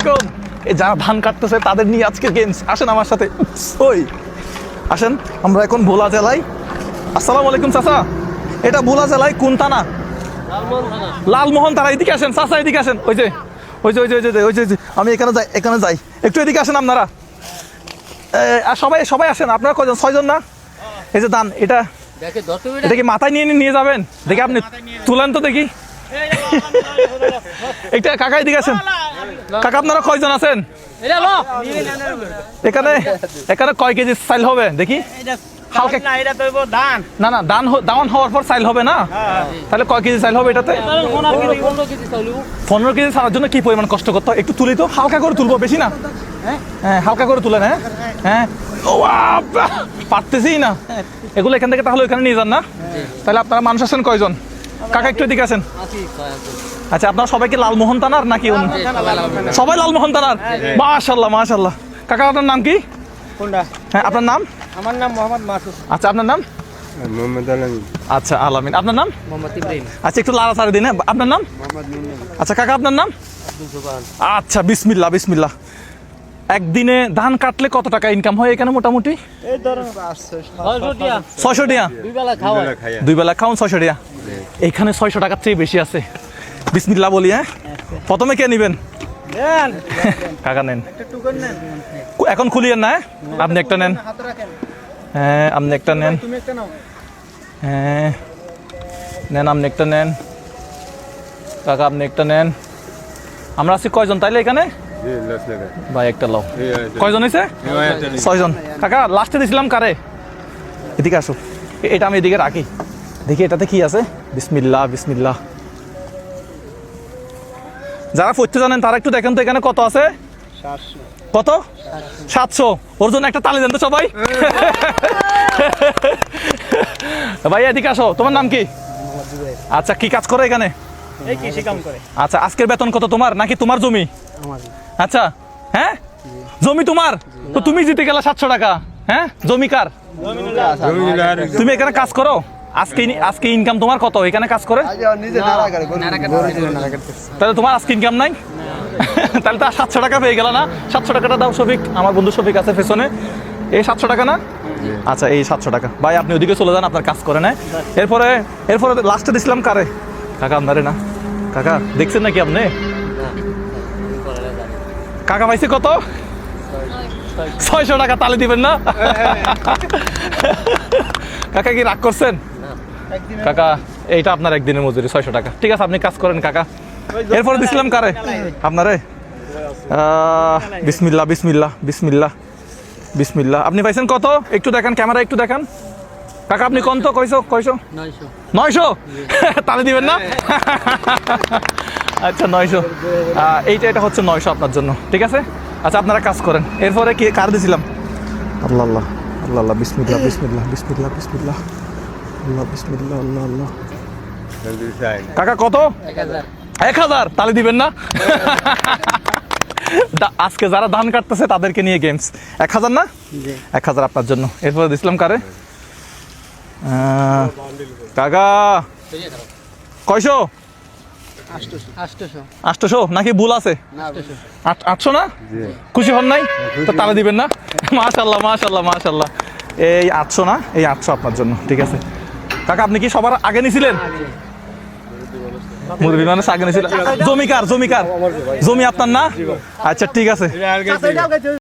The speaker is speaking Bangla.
আলাইকুম। এই যারা ধান কাটতেছে তাদের নিয়ে আজকের গেমস। আসেন আমার সাথে, ওই আসেন। আমরা এখন ভোলা জেলায়। আসসালামু আলাইকুম চাচা, এটা ভোলা জেলায় কোন থানা? লালমোহন থানা। এদিকে আসেন চাচা, এদিকে আসেন। ওই যে ওই যে ওই যে ওই যে ওই যে আমি এখানে যাই, এখানে যাই। একটু এদিকে আসেন আপনারা। আর সবাই সবাই আসেন। আপনারা কয়জন? 6 জন না? এই যে দান, এটা এটা কি মাথায় নিয়ে নিয়ে যাবেন? দেখি আপনি তুলেন তো দেখি। এটা কাকা এদিকে আসেন। কাকা আপনারা কয়জন আছেন এখানে? এখানে কয় কেজি চাইল হবে দেখি? হালকা না না, দান হওয়ার পর চাইল হবে না? তাহলে কয় কেজি চাইল হবে এটাতে? 15 কেজি ছাড়ার জন্য কি পরিমাণ কষ্ট করতে হয়? একটু তুলি তো, হালকা করে তুলবো, বেশি না। হ্যাঁ হালকা করে তুলেন। হ্যাঁ হ্যাঁ, পারতেছি না এগুলো। এখান থেকে তাহলে ওইখানে নিয়ে যান না? তাহলে আপনারা মানুষ আছেন কয়জন? কাকা একটু এদিকে আছেন। আচ্ছা, আপনারা সবাই কি লালমোহন থানার নাকি? সবাই লালমোহন থানার। মাশাআল্লাহ মাশাআল্লাহ। কাকা আপনার নাম কি? হ্যাঁ আপনার নাম? আমার নাম মোহাম্মদ মাসুদ। আচ্ছা আপনার নাম? মোহাম্মদ আলামিন। আচ্ছা আলামিন। আপনার নাম? মোহাম্মদ ইব্রাহিম। আচ্ছা একটু লাড়া ছাড়া দিন। আপনার নাম? মোহাম্মদ মিনন। আচ্ছা কাকা আপনার নাম? আব্দুল জুবান। আচ্ছা বিসমিল্লাহ বিসমিল্লাহ। একদিনে ধান কাটলে কত টাকা ইনকাম হয় এখানে মোটামুটি? এই ধরুন 600 টাকা। 600 টাকা দুই বেলা খাওয়া। দুই বেলা খাওন 600 টাকা। এইখানে 600 টাকার চেয়ে বেশি আছে। বিসমিল্লাহ বলি। হ্যাঁ প্রথমে কে নেবেন? দেন কাকা নেন। একটা টুকন নেন। এখন খুলিয়েন না। আপনি একটা নেন। হাতে রাখেন। হ্যাঁ আপনি একটা নেন। তুমি একটা নাও। হ্যাঁ নেন, আপনি একটা নেন। কাকা আপনি একটা নেন। আমরা আছি কয়জন তাইলে এখানে? ভাই একটা লাও। কয়জন হয়েছে? 6 জন। কাকা লাস্টে দিছিলাম কারে? এদিকে আসো, এটা আমি এদিকে রাখি। দেখি এটাতে কি আছে। বিসমিল্লাহ বিসমিল্লাহ। যারা পড়তে জানেন তারা একটু দেখেন তো এখানে কত আছে। 700। কত? 700। ওর জন্য একটা তালি দেন তো সবাই। ভাই এদিকে আসো, তোমার নাম কি? আচ্ছা কি কাজ করো এখানে? এই কৃষি কাম করে। আচ্ছা আজকের বেতন কত তোমার? নাকি তোমার জমি? আমার। আচ্ছা হ্যাঁ জমি তোমার, তো তুমি জিতে গেলা 700 টাকা। হ্যাঁ জমি কার? তুমি এখানে কাজ করো? আজকে ইনকাম তোমার কত এখানে কাজ করে? তাহলে তোমার আজকে ইনকাম নাই? তাহলে তো 700 টাকা পেয়ে গেল না? 700 টাকাটা দাও শফিক, আমার বন্ধু শফিক আছে পেছনে। এই 700 টাকা না? আচ্ছা এই 700 টাকা। ভাই আপনি ওদিকে চলে যান, আপনার কাজ করে নেয়। এরপরে লাস্টে দিছিলাম কারে? কাকা আপনারে না? কাকা দেখছেন নাকি আপনি? কাকা পাইছে কত? 600 টাকা। তালে দিবেন না? কাকা কি রাগ করছেন? কাকা এইটা আপনার একদিনের মজুরি 600 টাকা। ঠিক আছে আপনি কাজ করেন কাকা। এরপরে দিছিলাম কারে? আপনারে। বিসমিল্লাহ বিসমিল্লাহ বিসমিল্লাহ বিসমিল্লাহ। আপনি পাইছেন কত? একটু দেখান, ক্যামেরা একটু দেখান। কাকা আপনি কোন তো কইছো? 900। তালে দিবেন না? আচ্ছা 900। এটা হচ্ছে 900 আপনার জন্য। ঠিক আছে আচ্ছা আপনারা কাজ করেন। এরপরে কি কার দিছিলাম? আল্লাহ আল্লাহ আল্লাহ আল্লাহ বিসমিল্লাহ বিসমিল্লাহ বিসমিল্লাহ বিসমিল্লাহ আল্লাহ বিসমিল্লাহ আল্লাহ আল্লাহ। কাকা কত? 1000। তালে দিবেন না? আজকে যারা ধান কাটতেছে তাদেরকে নিয়ে গেমস। 1000 না? 1000 আপনার জন্য। এরপরে দিছিলাম কারে? কাকা কয়শো? 800 নাকি ভুল আছে? 800 না? খুশি হন নাই তো তালে দিবেন না? মাশাআল্লাহ মাশাআল্লাহ মাশাআল্লাহ। এই 800 না? এই 800 আপনার জন্য। ঠিক আছে কাকা আপনি কি সবার আগে নিছিলেন? মুরগি মানুষ আগে নিছিলেন। জমিকার জমি আপনার না? আচ্ছা ঠিক আছে।